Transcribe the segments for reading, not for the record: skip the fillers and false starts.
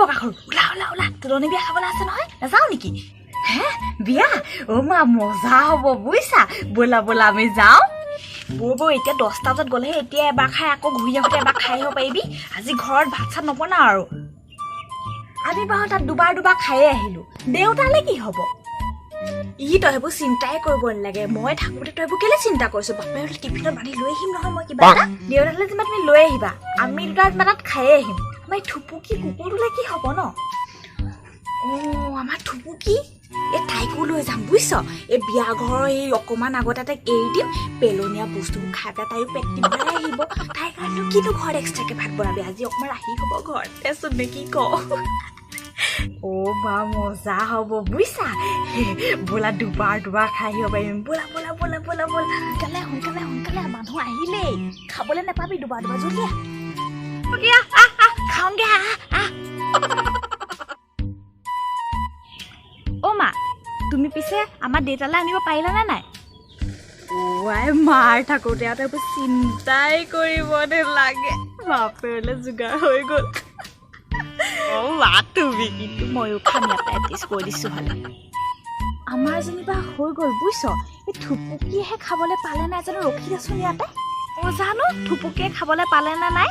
বগাখৰু ওলা ওলা ওলা তুলনি বিয়া খাবলৈ আছে নহয় নাযাওঁ নেকি হে বিয়া মা মজা হ'ব বুইছা ব'লা ব'লা আমি যাওঁ বৌ এতিয়া 10টা বজাত গ'লেহে এতিয়া এবাৰ খাই আকৌ ঘূৰি আহোঁতে এবাৰ খাই আহিব পাৰিবি আজি ঘৰত ভাত চাত নবনাও আৰু আমি বাৰু তাত দুবাৰ খায়ে আহিলোঁ দেউতালৈ কি হ'ব ই তই সেইবোৰ চিন্তাই কৰিব নালাগে মই থাকোঁতে তই এইবোৰ কেলে চিন্তা কৰিছোঁ বাপে টিফিনত বান্ধি লৈ আহিম নহয় মই কিবা এটা দেউতালৈ যিমান তুমি লৈ আহিবা আমি দুটা তাত খায়ে আহিম আমাৰ থুপুকি কুকুৰটোলৈ কি হ'ব ন আমাৰ থুপুকি এই তাইকো লৈ যাম বুজিছ এই বিয়া ঘৰৰ এই অকণমান আগতে তাইক এৰি দিম পেলনীয়া বস্তুবোৰ খাই পেলাই তাইও পেট ভৰাই আহিব তাইৰ কাৰণেও কিনো ঘৰত এক্সট্ৰাকৈ ভাত বনাবি আজি অকণমান ৰাহি হ'ব ঘৰতে চোন নে কি কওঁ মা মজা হ'ব বুজিছা ব'লা দুবাৰ খাই আহিব পাৰিম ব'লা ব'লা ব'লা ব'লা ব'লা সোনকালে সোনকালে সোনকালে মানুহ আহিলেই খাবলৈ নাপাবি দুবাৰ জলদিয়া খাওঁগে মা তুমি পিছে আমাৰ দেউতালৈ আনিব পাৰিলানে নাই মাৰ থাকোঁতে আৰু এইবোৰ চিন্তাই কৰিব নালাগে বাপেৰলৈ যোগাৰ হৈ গ'ল তুমি কিন্তু ময়ো খাম ইয়াতে এডজাষ্ট কৰি দিছোঁ ভালে আমাৰ যেনিবা হৈ গ'ল বুজিছ এই থুপুকিয়েহে খাবলৈ পালে নাই জানো ৰখি আছোঁ ইয়াতে জানো থুপুকিয়ে খাবলৈ পালে নে নাই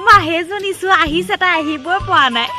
মা সেইজনী চোৱা আহিছে তাই আহিবই পৰা নাই